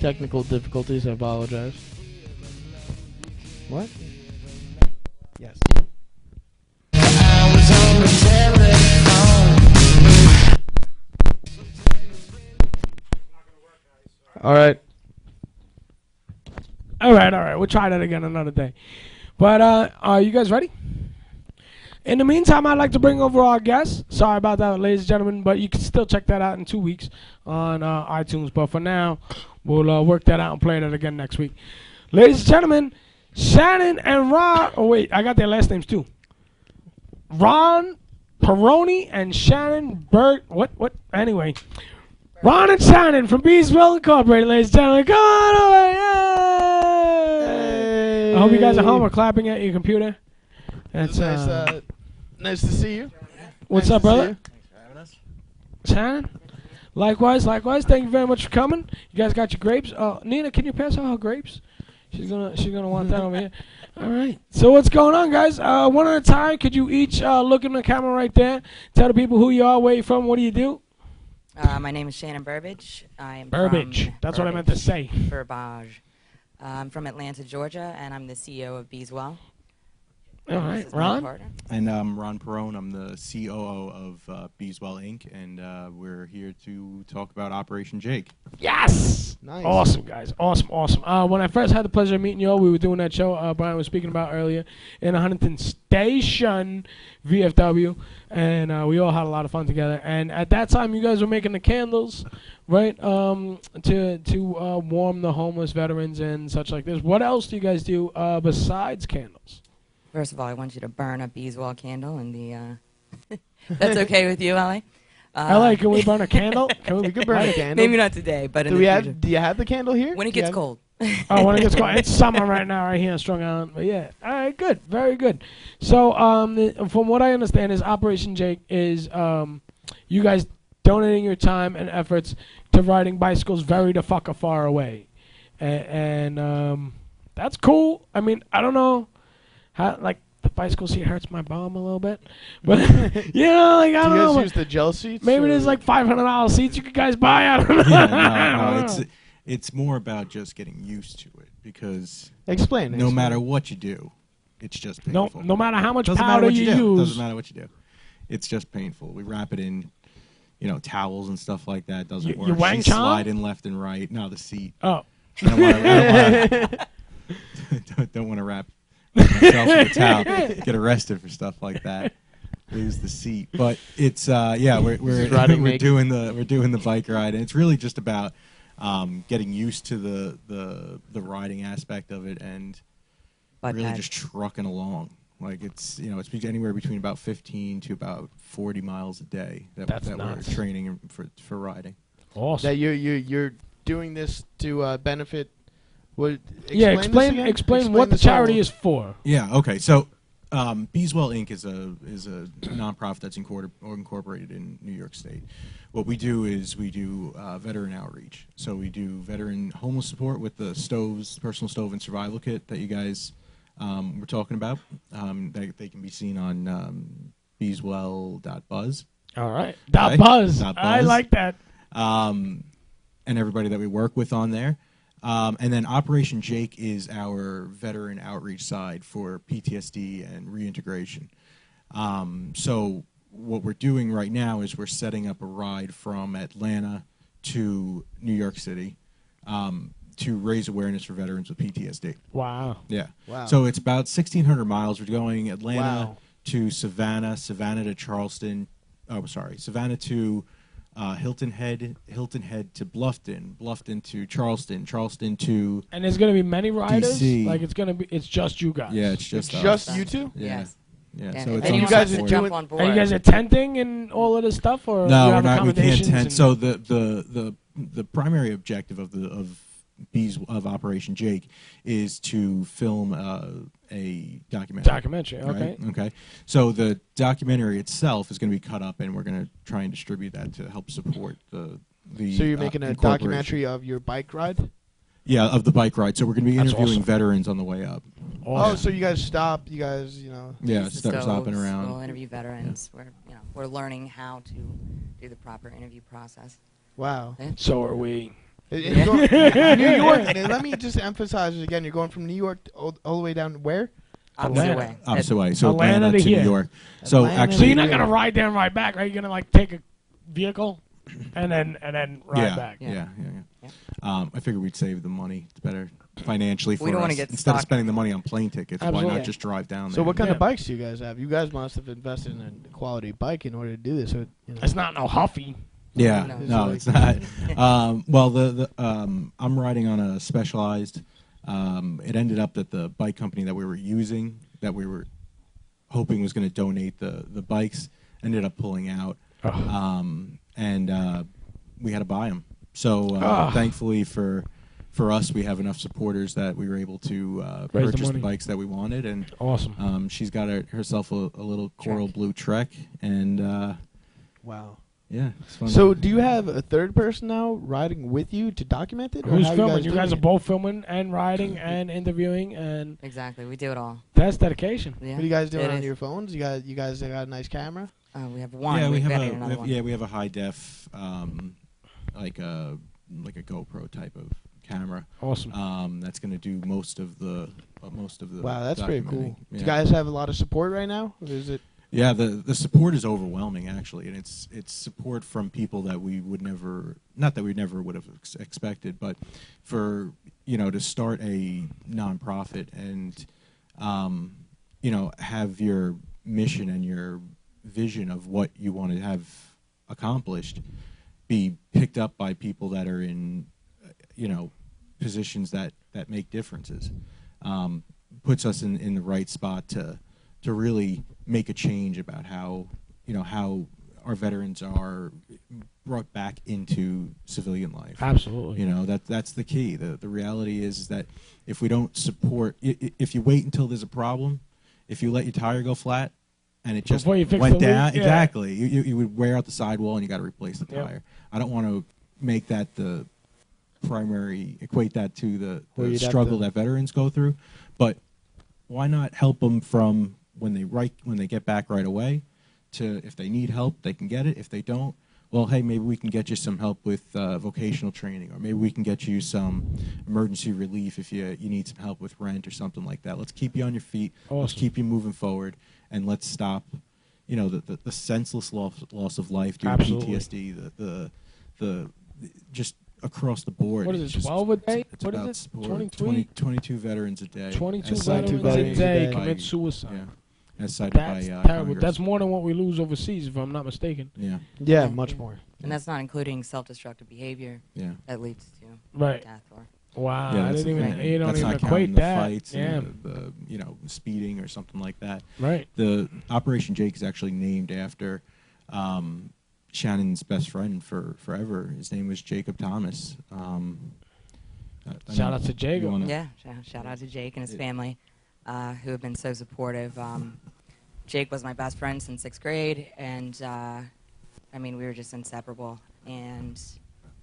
Technical difficulties. I apologize. What? Yes. All right. We'll try that again another day. But are you guys ready? In the meantime, I'd like to bring over our guest. Sorry about that, ladies and gentlemen, but you can still check that out in 2 weeks on iTunes. But for now, we'll work that out and play that again next week. Ladies and gentlemen, Shannon and Ron. Oh, wait, I got their last names too. Ron Perrone and Shannon Berg. What? Anyway, Ron and Shannon from BeesWell Incorporated, ladies and gentlemen. Come on over. Yay! I hope you guys at home are clapping at your computer. That's nice to see you. What's nice up, brother? Thanks for having us. Shannon? Likewise. Thank you very much for coming. You guys got your grapes? Nina, can you pass out her grapes? She's gonna want that over here. All right. So what's going on, guys? One at a time. Could you each look in the camera right there? Tell the people who you are, where you're from, what do you do? My name is Shannon Burbage. I am Burbage. From That's what I meant to say. Burbage. I'm from Atlanta, Georgia, and I'm the CEO of BeesWell. All This right, is my Ron. partner. And I'm Ron Perrone. I'm the COO of BeesWell Inc. And we're here to talk about Operation Jake. Yes. Nice. Awesome, guys. Awesome. When I first had the pleasure of meeting you all, we were doing that show Brian was speaking about earlier in Huntington Station, VFW, and we all had a lot of fun together. And at that time, you guys were making the candles, right? To warm the homeless veterans and such like this. What else do you guys do besides candles? First of all, I want you to burn a BeesWell candle in the. That's okay with you, Ellie? Can we burn a candle? We could burn a candle. Maybe not today, but in Do the future. do you have the candle here? When it Do you gets have- cold. Oh, when it gets cold. It's summer right now right here in Strong Island. But yeah, all right, good. Very good. So from what I understand is Operation Jake is you guys donating your time and efforts to riding bicycles very the fuck far away. And that's cool. I mean, I don't know how, like, the bicycle seat hurts my bum a little bit. But, you know, like, I Do don't you know. guys use the gel seats? Maybe or- there's like $500 seats you could guys buy. I don't know. Yeah, it's more about just getting used to it because Explain. no matter what you do, it's just No, painful. no matter how much Doesn't matter powder what you do. use. Doesn't matter what you do. It's just painful. We wrap it in, towels and stuff like that. Doesn't You work. Wang She's Chong? sliding left and right. No, the seat. Oh. I don't want to wrap myself in a towel. Get arrested for stuff like that. Lose the seat. But it's we're riding we're naked. doing the bike ride, and it's really just about getting used to the riding aspect of it and Butt really pad. just trucking along. Like it's anywhere between about 15 to about 40 miles a day that That's we're nuts. training for riding. Awesome. That you're doing this to benefit. What? Yeah, this explain again? what the this whole- charity is for. Yeah. Okay. So, BeesWell Inc. is a nonprofit that's incorporated in New York State. What we do is we do veteran outreach. So we do veteran homeless support with the stoves, personal stove and survival kit that you guys were talking about. They can be seen on beeswell.buzz. All right. Okay. Buzz. Dot I Buzz. like that. And everybody that we work with on there. And then Operation Jake is our veteran outreach side for PTSD and reintegration. So what we're doing right now is we're setting up a ride from Atlanta to New York City to raise awareness for veterans with PTSD. Wow. Yeah. Wow. So it's about 1,600 miles. We're going Atlanta Wow. to Savannah, Savannah to Charleston. Oh, sorry, Savannah to Hilton Head to Bluffton, Bluffton to Charleston, Charleston to And there's gonna be many riders. DC. Like it's just you guys. yeah, it's just It's us. just you two? Yeah. Yes. Yeah, And so if it's And anyone you guys wants are to doing- jump on board. Are you guys tenting and all of this stuff, or no, you we're have not. We can't accommodations tent. and- So the primary objective of Operation Jake is to film a documentary. Documentary. Okay. Right? Okay. So the documentary itself is going to be cut up, and we're going to try and distribute that to help support the. So you're making a incorporation. documentary of your bike ride? Yeah, of the bike ride. So we're going to be That's interviewing awesome. veterans on the way up. Oh, Awesome. so you guys stop. You guys, Yeah, Use the start stopping stoves. around. We'll interview veterans. We're learning how to do the proper interview process. Wow. So are we. You're going- New York. And let me just emphasize it again. You're going from New York all the way down where? Opposite Atlanta. way. Opposite way. So Atlanta Atlanta to to here. New York. So Atlanta actually, So you're not Yeah. gonna ride there and ride back, right? You're gonna like take a vehicle and then ride yeah, back. yeah, Yeah. I figured we'd save the money. It's better financially for We don't us. wanna get Instead of stuck. spending the money on plane tickets, why Absolutely. not just drive down there? So what kind Yeah. of bikes do you guys have? You guys must have invested in a quality bike in order to do this. So, It's not no Huffy. Yeah, No. no, it's not. Well, I'm riding on a Specialized. It ended up that the bike company that we were using, that we were hoping was going to donate the bikes, ended up pulling out, and we had to buy them. So thankfully for us, we have enough supporters that we were able to Raise the purchase the money. bikes that we wanted, and Awesome. she's got herself a little coral blue Trek, and Wow. yeah, it's fun. So do you have a third person now riding with you to document it? Or Who's how filming? You doing guys are it? both filming and riding and interviewing, and Exactly. We do it all. that's dedication. Yeah. What are you guys doing It on is. your phones? You guys got a nice camera? We have one. Yeah, we We've have got a another one. we have a high def like a GoPro type of camera. Awesome. That's going to do most of the Wow, that's pretty cool. documenting. Do you guys have a lot of support right now? Or is it? Yeah, the support is overwhelming actually, and it's support from people that we would never, not that we never would have expected, but for to start a nonprofit and have your mission and your vision of what you want to have accomplished be picked up by people that are in positions that make differences, puts us in the right spot to really make a change about how our veterans are brought back into civilian life. Absolutely. That's the key. The reality is that if we don't support, if you wait until there's a problem, if you let your tire go flat and it just went down, exactly, you would wear out the sidewall and you got to replace the tire. I don't want to make that the primary, equate that to the struggle that veterans go through, but why not help them from when they get back right away to if they need help, they can get it. If they don't, well, hey, maybe we can get you some help with vocational training, or maybe we can get you some emergency relief if you need some help with rent or something like that. Let's keep you on your feet. Awesome. Let's keep you moving forward, and let's stop, the senseless loss of life due to PTSD, the just across the board. What is it, 12 a day? It's what about is it? support. 22 veterans a day. 22 as cited veterans a day by- commit suicide. Yeah, as cited That's by terrible. Congress. That's more than what we lose overseas, if I'm not mistaken. Yeah. Yeah, much more. And that's not including self-destructive behavior Yeah. that leads to Right. death or. Wow. Yeah, I that's didn't even. the thing. You don't That's even not equate counting the that. fights Yeah. and the speeding or something like that. Right. The Operation Jake is actually named after Shannon's best friend for forever. His name was Jacob Thomas. Shout out to Jacob. Yeah, shout out to Jake and his family, who have been so supportive. Jake was my best friend since 6th grade, and we were just inseparable. And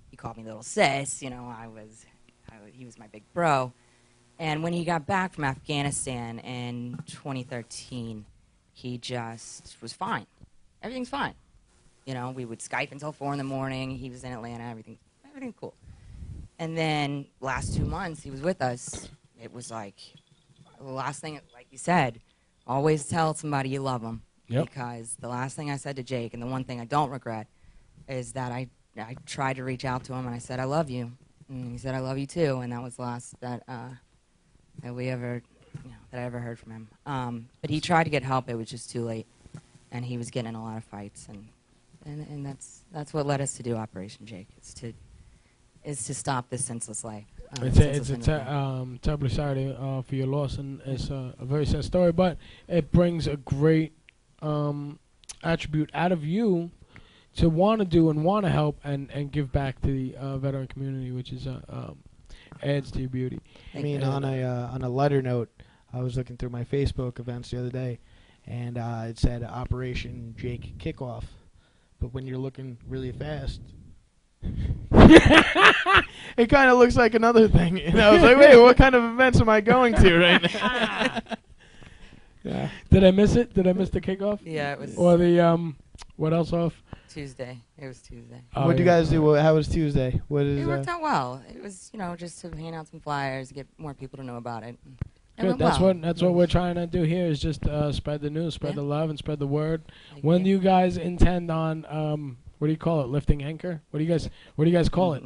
he called me little sis. He was my big bro. And when he got back from Afghanistan in 2013, he just was fine. Everything's fine. We would Skype until 4 in the morning. He was in Atlanta. Everything cool. And then last 2 months, he was with us. It was like the last thing, like you said, always tell somebody you love them. Yep. Because the last thing I said to Jake, and the one thing I don't regret, is that I tried to reach out to him and I said, I love you. And he said, I love you too. And that was the last that we ever, that I ever heard from him. But he tried to get help. It was just too late. And he was getting in a lot of fights. And that's what led us to do Operation Jake. Is to stop this senseless life. It's terribly sorry for your loss, and it's a very sad story, but it brings a great attribute out of you to want to do and want to help and give back to the veteran community, which is adds to your beauty. On a lighter note, I was looking through my Facebook events the other day, and it said Operation Jake Kickoff, but when you're looking really fast, it kind of looks like another thing. And I was like, wait, what kind of events am I going to right now? Yeah. Did I miss it? Did I miss the kickoff? Yeah, it was. Or the what else off? Tuesday. It was Tuesday. Oh, What do you guys do? How was Tuesday? What is? It worked out well. It was, just to hand out some flyers, get more people to know about it. It Good. went well. That's what we're trying to do here is just spread the news, spread the love, and spread the word. Thank When do you guys intend on what do you call it? Lifting anchor? What do you guys call it?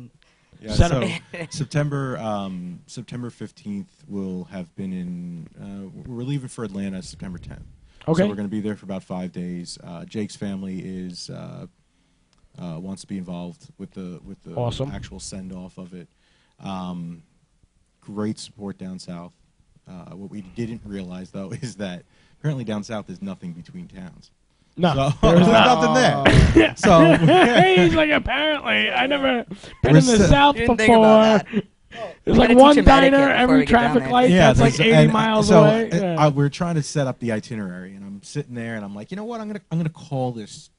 Yeah, Center. so September 15th will have been in. We're leaving for Atlanta September 10th. Okay. So we're going to be there for about 5 days. Jake's family is wants to be involved with the Awesome. actual send off of it. Great support down south. What we didn't realize though is that apparently down south there's nothing between towns. No, So there's nothing there. So he's like, apparently, I never been in the South Didn't think about before. that. There's Gotta like one teach 'em diner, etiquette before every we get down traffic there. light that's like 80 miles so, away. Yeah. we're trying to set up the itinerary, and I'm sitting there, and I'm like, you know what? I'm gonna call this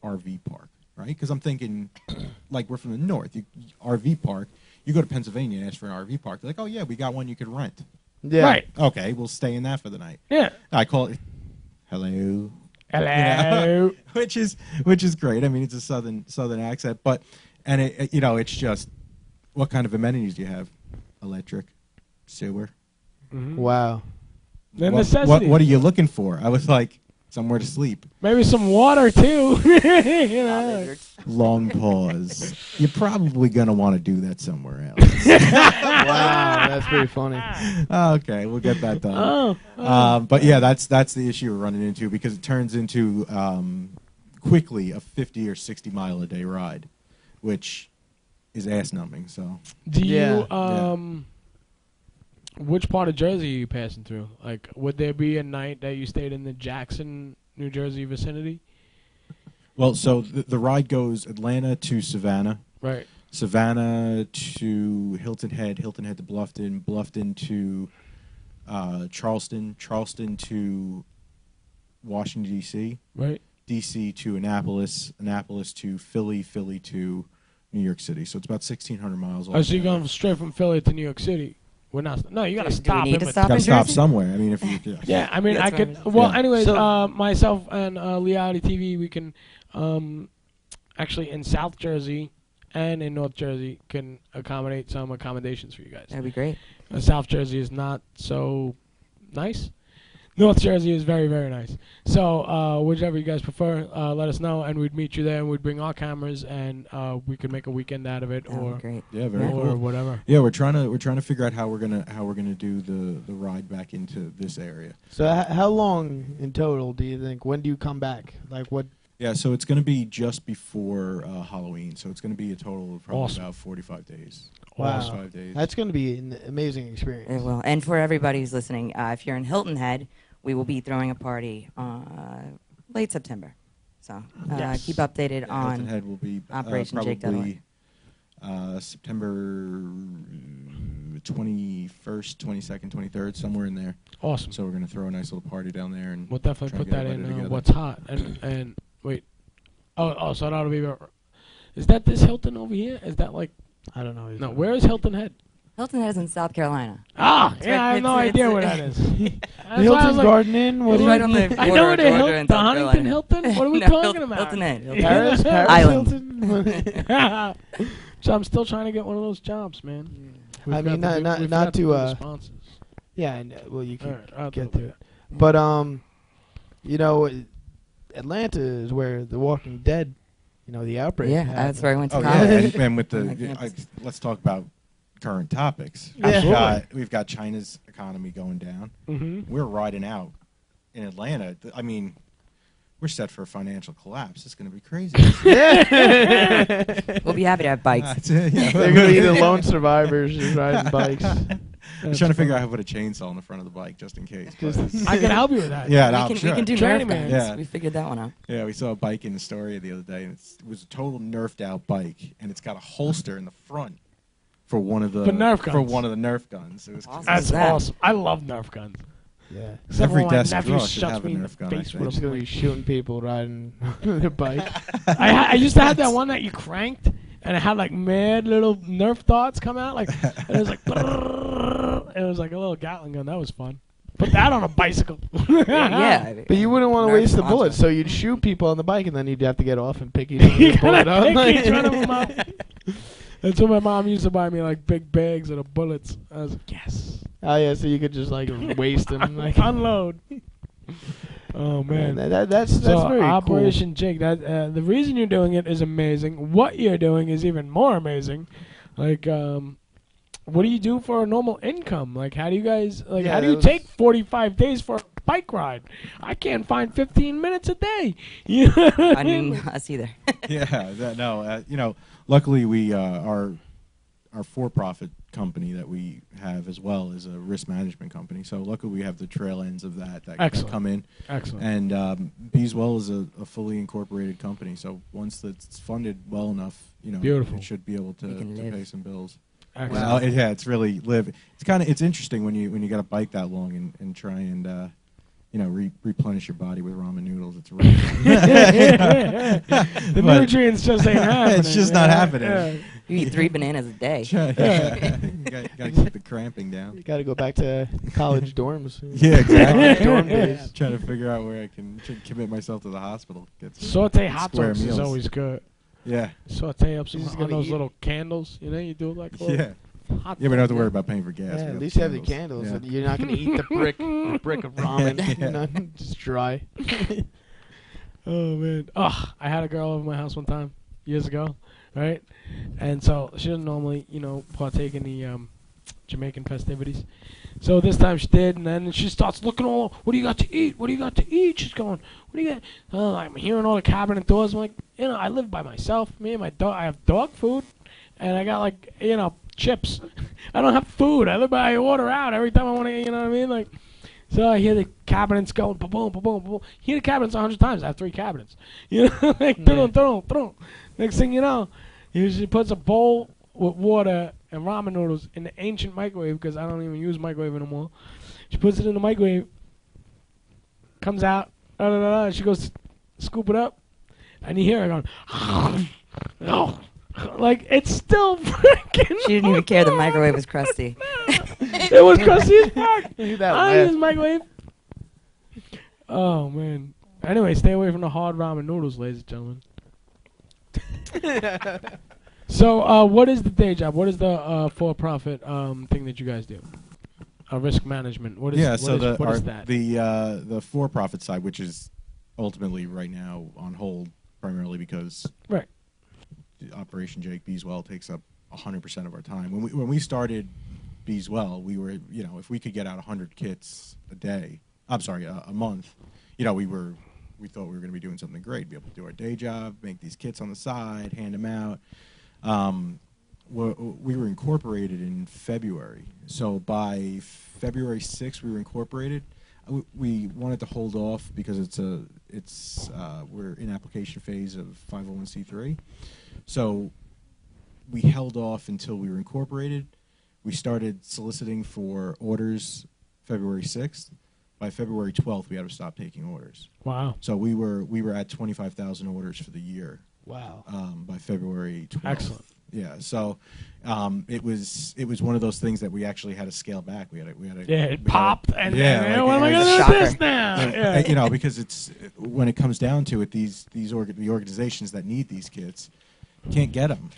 RV park, right? Because I'm thinking, like, we're from the north. RV park. You go to Pennsylvania and ask for an RV park. They're like, oh yeah, we got one you could rent. Yeah. Right. Okay, we'll stay in that for the night. Yeah. I call it hello. Hello. Which is great. I mean, it's a southern accent, but it's just what kind of amenities do you have? electric, sewer. Mhm. Wow. The What necessities. are you looking for? I was like, somewhere to sleep. Maybe some water too. You know. Long pause. You're probably gonna want to do that somewhere else. Wow, that's pretty funny. Okay, we'll get that done. But yeah, that's the issue we're running into, because it turns into quickly a 50 or 60 mile a day ride, which is ass numbing. So Do you Yeah. which part of Jersey are you passing through? Like, would there be a night that you stayed in the Jackson, New Jersey vicinity? well, so the ride goes Atlanta to Savannah, Right. Savannah to Hilton Head, Hilton Head to Bluffton, Bluffton to Charleston, Charleston to Washington D.C., Right. D.C. to Annapolis, Annapolis to Philly, Philly to New York City. So it's about 1,600 miles. Oh, so you're going straight from Philly to New York City? We're not. No, you got to Do we stop. need in to between. stop Got in to stop Jersey? somewhere. I mean, if you Yeah, I mean, That's I what could. I was Well, Yeah. anyways, So- myself and Leigh-Ality TV, we can actually in South Jersey and in North Jersey can accommodate some accommodations for you guys. That'd be great. South Jersey is not so nice. North Jersey is very, very nice. So whichever you guys prefer, let us know, and we'd meet you there, and we'd bring our cameras, and we could make a weekend out of it, That would or be great. yeah, very or cool. whatever. Yeah, we're trying to figure out how we're gonna do the ride back into this area. So how long in total do you think? When do you come back? Like what? Yeah, so it's going to be just before Halloween. So it's going to be a total of probably Awesome. about 45 days. Wow. 45 days. That's going to be an amazing experience. It will. And for everybody who's listening, if you're in Hilton Head, we will be throwing a party late September. So Yes. keep updated Yeah, Hilton on. Head will be OprationJake.org. probably September 21st, 22nd, 23rd, somewhere in there. Awesome. So we're going to throw a nice little party down there. And We'll definitely try to put get that in everybody together. what's hot. And wait. Oh, so that'll be. Is that this Hilton over here? Is that like. I don't know. No, where is Hilton Head? Hilton Head is in South Carolina. Ah, It's yeah, I have no right- idea it's- where that is. That's why I Hilton was like, Garden Inn? What It's is right it? on the I know border where of the Georgia Hilton, and the South Huntington Carolina. Hilton. What are we No, talking about? Hilton Head. Paris? Paris Island. Hilton? So I'm still trying to get one of those jobs, man. I mean, We've got not do to, the sponsors. Yeah, well, you All can right, I'll get do to it. But, you know, Atlanta is where The Walking Dead, you know, the outbreak Yeah, happened. that's where I went to Oh, yeah. college. And with On the, campus. let's talk about current topics. Yeah. We've got China's economy going down. Mm-hmm. We're riding out in Atlanta. I mean, we're set for a financial collapse. It's going to be crazy. We'll be happy to have bikes. That's it, yeah. They're going to be the lone survivors just riding bikes. I'm trying to figure out how to put a chainsaw in the front of the bike just in case. but- I can help you with that. yeah, no, we I'm can, sure. we can do Training Nerf man. guns. Yeah. We figured that one out. Yeah, we saw a bike in the store the other day, and it was a total nerfed out bike, and it's got a holster in the front for one of the For Nerf guns. for one of the Nerf guns. It was Awesome. That's that? awesome. I love Nerf guns. Yeah. Except Every for when my desk nephew drawer should shuts have a me in the Nerf gun, I face think. with It's a going to be shooting people riding their bike. I used to have that one that you cranked, and it had like mad little Nerf dots come out, like and it was like, it was like a little Gatling gun. That was fun. Put that on a bicycle. Yeah. But you wouldn't want to Nerf waste the sponsor. bullets, so you'd shoot people on the bike, and then you'd have to get off and pick each other's You bullet gotta up. pick each one of them up. That's what my mom used to buy me, like big bags of the bullets. I was like, yes. Oh, yeah, so you could just, like, waste them. Like, Unload. Oh man. That's So very Operation Jake, that the reason you're doing it is amazing. What you're doing is even more amazing. Like, what do you do for a normal income? Like, how do you guys like? Yeah, how do you that was- take 45 days for a bike ride? I can't find 15 minutes a day. You know what I I mean, mean? us either. Luckily we our for-profit company that we have as well is a risk management company. So luckily we have the trail ends of that Excellent. come in. Excellent. And BeesWell is a fully incorporated company. So once that's funded well enough, Beautiful. it should be able to You can live. pay some bills. Excellent. Well, yeah, it's really live. It's interesting when you got a bike that long and try and replenish your body with ramen noodles. It's really The But nutrients just ain't happening. it's just not happening. Yeah. You eat 3 bananas a day. you gotta keep the cramping down. You got to go back to college dorms. Yeah, exactly. Dorm days. Trying to figure out where I can commit myself to the hospital. Get some Saute hot square dogs is meals. always good. Yeah, Saute up some You're just on gonna those eat- little candles. You do like little yeah. hot. Yeah, we don't have to worry about paying for gas. Yeah, We at got least you have the candles. Yeah. And you're not going to eat the brick of ramen. You know, just dry. Oh man. Oh, I had a girl over my house one time years ago, right? And so she doesn't normally, partake in the Jamaican festivities. So this time she did, and then she starts looking all. What do you got to eat? What do you got to eat? She's going. What do you got? I'm hearing all the cabinet doors. I'm like, I live by myself. Me and my dog. I have dog food, and I got chips. I don't have food. I order out every time I want to. You know what I mean? Like, so I hear the cabinets going boom, boom, boom, boom. Hear the cabinets 100 times. I have 3 cabinets. Like Next thing you know, she puts a bowl with water and ramen noodles in the ancient microwave because I don't even use microwave anymore. She puts it in the microwave, comes out, she goes to scoop it up, and you hear her going, like it's still freaking. She didn't even care the microwave was crusty. It was crusty as fuck. I use microwave. Oh man. Anyway, stay away from the hard ramen noodles, ladies and gentlemen. So, what is the day job? What is the for-profit thing that you guys do? Risk management. What is that? The for-profit side, which is ultimately right now on hold, primarily because right. OprationJake BeesWell takes up 100% of our time. When we started BeesWell, we were if we could get out 100 kits a month, we thought we were going to be doing something great, be able to do our day job, make these kits on the side, hand them out. We were incorporated in February, so by February 6th we were incorporated. We wanted to hold off because we're in application phase of 501c3, so we held off until we were incorporated. We started soliciting for orders February 6th. By February 12th, we had to stop taking orders. Wow! So we were at 25,000 orders for the year. Wow! By February 12th. Excellent. Yeah. So it was one of those things that we actually had to scale back. It popped, what am I going to do this now? Because it's when it comes down to it, the organizations that need these kits can't get them.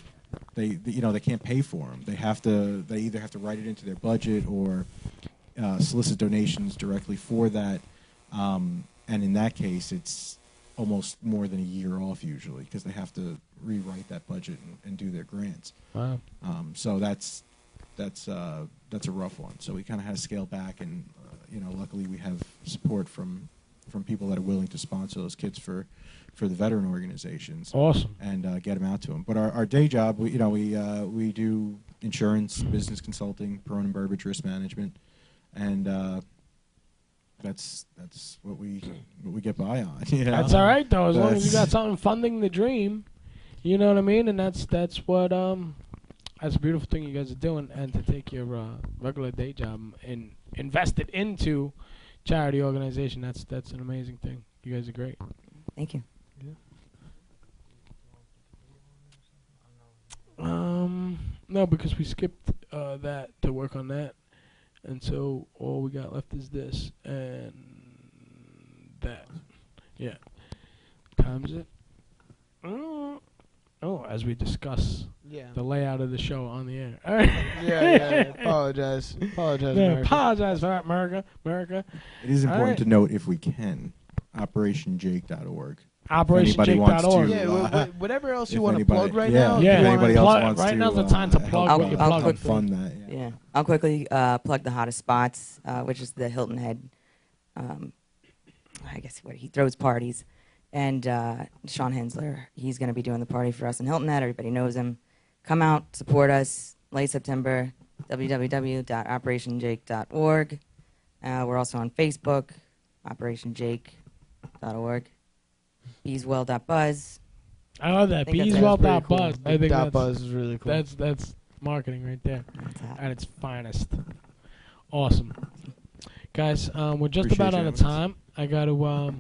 They can't pay for them. They either have to write it into their budget or solicit donations directly for that, and in that case, it's almost more than a year off usually because they have to rewrite that budget and do their grants. Wow. So that's a rough one. So we kind of had to scale back, and luckily we have support from people that are willing to sponsor those kits for the veteran organizations. Awesome. And get them out to them. But our day job, we do insurance, business consulting, Perrone and Burbage risk management. And that's what we get by on. That's all right though, as long as you got something funding the dream. You know what I mean? And that's what that's a beautiful thing you guys are doing. And to take your regular day job and invest it into charity organization, that's an amazing thing. You guys are great. Thank you. No, because we skipped that to work on that. And so all we got left is this and that. Yeah. Times it. Oh, as we discuss the layout of the show on the air. All right. Yeah. Apologize, America. Apologize for that, America. It is important to note, if we can, OprationJake.org. OprationJake.org. Yeah, whatever else you want to plug right now. Yeah, if anybody else wants right to, now's the time to plug what you plug. Fund that. Yeah, I'll quickly plug the hottest spots, which is the Hilton Head. I guess where he throws parties, and Sean Hensler, he's going to be doing the party for us in Hilton Head. Everybody knows him. Come out, support us. Late September. www.operationjake.org. We're also on Facebook. OprationJake.org. BeesWell.buzz. I love that. BeesWell.buzz. Cool. I think .buzz is really cool. That's marketing right there at its finest. Awesome. Guys, we're just about out of time. I got to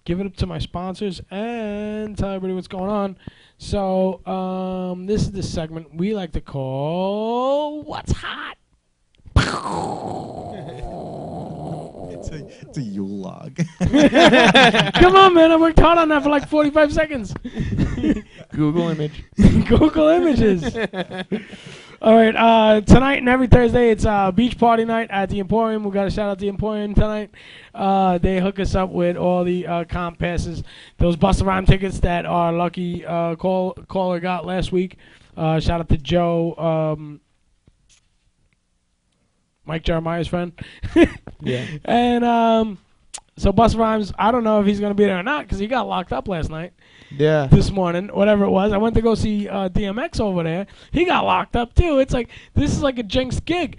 give it up to my sponsors and tell everybody what's going on. So this is the segment we like to call What's Hot? It's a Yule log. Come on, man. I worked hard on that for like 45 seconds. Google image. Google images. All right, tonight and every Thursday, it's beach party night at the Emporium. We got to shout out the Emporium tonight. They hook us up with all the comp passes. Those Busta Rhyme tickets that our lucky caller got last week. Shout out to Joe, Mike Jeremiah's friend. Yeah. And so Busta Rhymes, I don't know if he's going to be there or not because he got locked up last night. Yeah. This morning, whatever it was. I went to go see DMX over there. He got locked up too. It's like, this is like a jinx gig.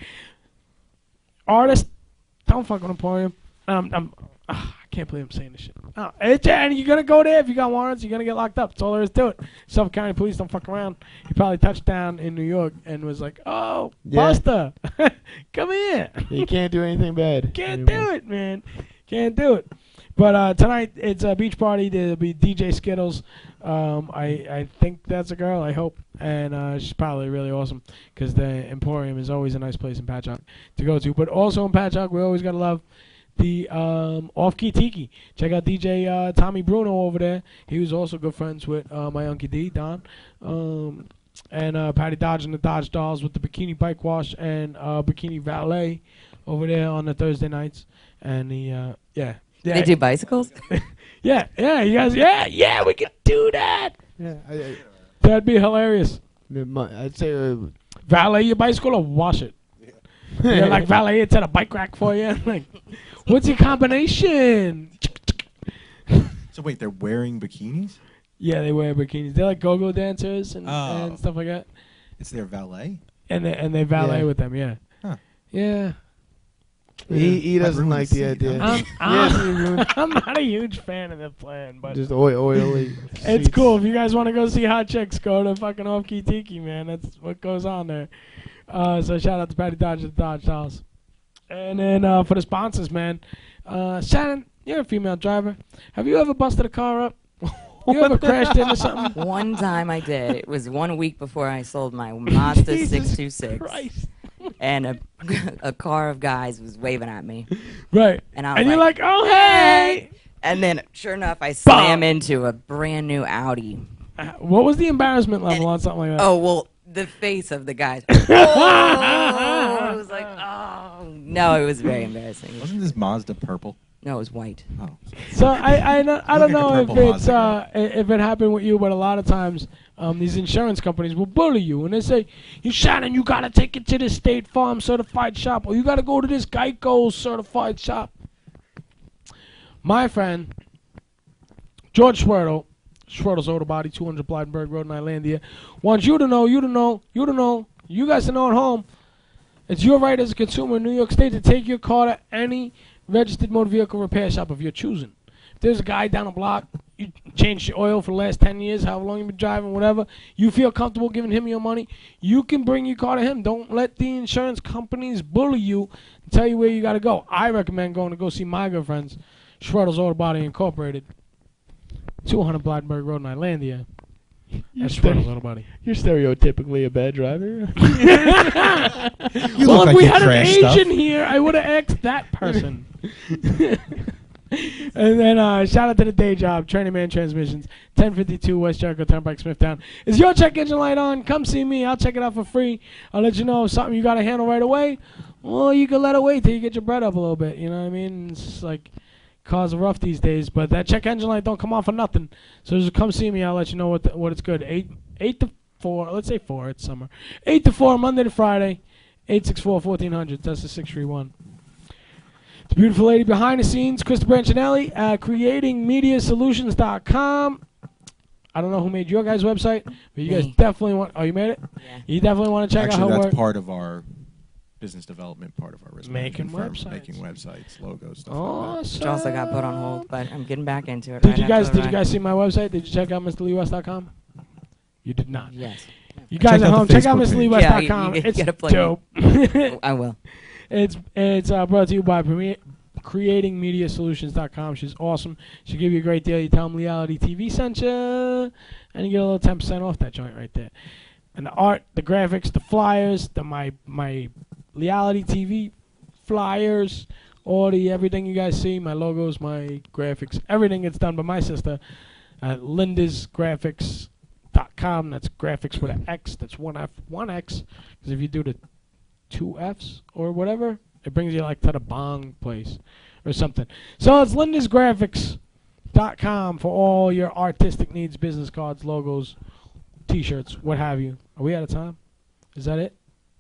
Artist, don't fuck with Emporium. I can't believe I'm saying this shit. And you're going to go there if you got warrants. You're going to get locked up. That's all there is to it. Suffolk County Police don't fuck around. He probably touched down in New York and was like, oh, Yeah. Busta, come here. You can't do anything bad. Can't do it, man. Can't do it. But tonight, it's a beach party. There'll be DJ Skittles. I think that's a girl, I hope. And she's probably really awesome because the Emporium is always a nice place in Patchogue to go to. But also in Patchogue, we always got to love the Off-Key Tiki. Check out DJ Tommy Bruno over there. He was also good friends with my Uncle D, Don. And Patty Dodge and the Dodge Dolls with the Bikini Bike Wash and Bikini Valet over there on the Thursday nights. And the, yeah. They do bicycles? Yeah, you guys, yeah, we can do that. Yeah. That'd be hilarious. I'd say. Valet your bicycle or wash it. Yeah, like valet it to the bike rack for you. Like, what's your combination? So wait, they're wearing bikinis? Yeah, they wear bikinis. They're like go-go dancers and stuff like that. It's their valet? And they valet with them, yeah. Huh. Yeah. He doesn't like the idea. I'm not a huge fan of the plan, but just oily. it's cool. If you guys want to go see hot chicks, go to fucking Off-Key Tiki, man. That's what goes on there. So shout out to Patty Dodge at the Dodge Dolls. And then for the sponsors, man. Shannon, you're a female driver. Have you ever busted a car up? You ever crashed into something? One time I did. It was 1 week before I sold my Mazda Jesus 626. Christ. And a car of guys was waving at me. Right. And I was you're like, oh, hey. And then, sure enough, I slam into a brand new Audi. What was the embarrassment level on something like that? Oh, well, the face of the guys. I was like, oh. No, it was very embarrassing. Wasn't this Mazda purple? No, it was white. Oh. So I don't know if purple it's Mazda if it happened with you, but a lot of times these insurance companies will bully you and they say, "You Shannon, you gotta take it to this State Farm certified shop, or you gotta go to this Geico certified shop." My friend George Schwertle's Auto Body, 200 Blydenburg Road in Islandia, wants you to know, you guys to know at home, it's your right as a consumer in New York State to take your car to any registered motor vehicle repair shop of your choosing. If there's a guy down the block, you changed your oil for the last 10 years, however long you've been driving, whatever, you feel comfortable giving him your money, you can bring your car to him. Don't let the insurance companies bully you and tell you where you got to go. I recommend going to go see my good friends, Schroeder's Auto Body Incorporated, 200 Blydenburg Road in Islandia. That's Schroeder's Auto Body. You're stereotypically a bad driver. Well, if we had an Asian here, I would have asked that person. And then shout out to the day job, Training Man Transmissions, 1052 West Jericho Turnpike, Smithtown. Is your check engine light on? Come see me. I'll check it out for free. I'll let you know if something you got to handle right away. Or you can let it wait till you get your bread up a little bit. You know what I mean? It's like cars are rough these days, but that check engine light don't come on for nothing. So just come see me. I'll let you know what it's good. 8 to 4. Let's say 4. It's summer. 8 to 4, Monday to Friday. 864-1400. That's the 631. The beautiful lady behind the scenes, Krista Branchinelli at creatingmediasolutions.com. I don't know who made your guys' website, but you guys definitely want. Oh, you made it? Yeah. You definitely want to check out her work. That's part of our business development, part of our risk Making management firm, websites. making websites, logos, stuff Awesome. Which also got put on hold, but I'm getting back into it. Did you guys see my website? Did you check out MrLeighWest.com? You did not. Yes. You guys Check at out home, the check out Facebook page. MrLeighWest.com. Yeah, you It's gotta plug dope. I will. It's brought to you by creatingmediasolutions.com. She's awesome. She'll give you a great deal. You tell them LeighAlityTv sent you, and you get a little 10% off that joint right there. And the art, the graphics, the flyers, my LeighAlityTv flyers, all the everything you guys see, my logos, my graphics, everything gets done by my sister at lindasgraphics.com. graphicswith.com. That's graphics with an X. That's one F, one X. Because if you do the two Fs or whatever, it brings you like to the bong place or something. So it's lindisgraphics.com for all your artistic needs, business cards, logos, T-shirts, what have you. Are we out of time? Is that it?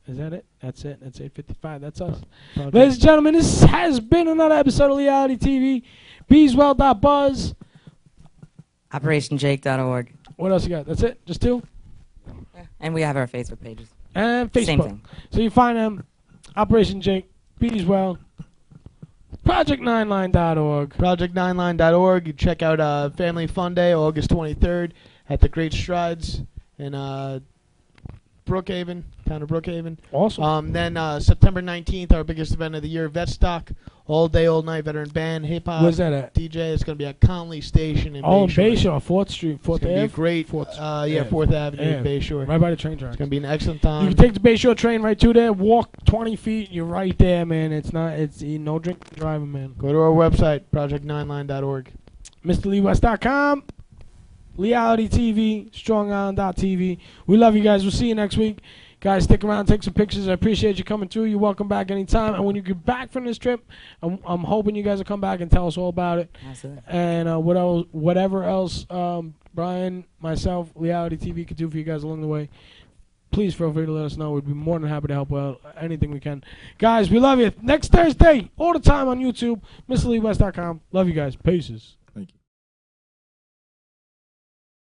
Is that it? That's it. That's 8:55. That's us. Ladies and gentlemen, this has been another episode of Leigh-Ality TV. BeesWell.buzz. OprationJake.org. What else you got? That's it? Just two? And we have our Facebook pages. And Facebook. Same thing. So you find them, Operation Jake, BeesWell, Project9line.org. Project9line.org. You check out Family Fun Day, August 23rd, at the Great Strides in Brookhaven, town of Brookhaven. Awesome. Then September 19th, our biggest event of the year, Vetstock, all day, all night, veteran band, hip hop. Where's that at? DJ. It's going to be at Conley Station in Oh, in Bayshore. Bayshore, 4th Street, 4th It's going to be Ave. a great, 4th, 4th Avenue in Ave. Bayshore. Right by the train tracks. It's going to be an excellent You time. can take the Bayshore train right to there, walk 20 feet, you're right there, man. It's no drinking and driving, man. Go to our website, project9line.org. MrLeeWest.com, LeighAlityTV, StrongIsland.tv. We love you guys. We'll see you next week. Guys, stick around, take some pictures. I appreciate you coming through. You're welcome back anytime. And when you get back from this trip, I'm hoping you guys will come back and tell us all about it. Absolutely. And whatever else Brian, myself, Leigh-Ality TV could do for you guys along the way, please feel free to let us know. We'd be more than happy to help out anything we can. Guys, we love you. Next Thursday, all the time on YouTube, MrLeeWest.com. Love you guys. Peace.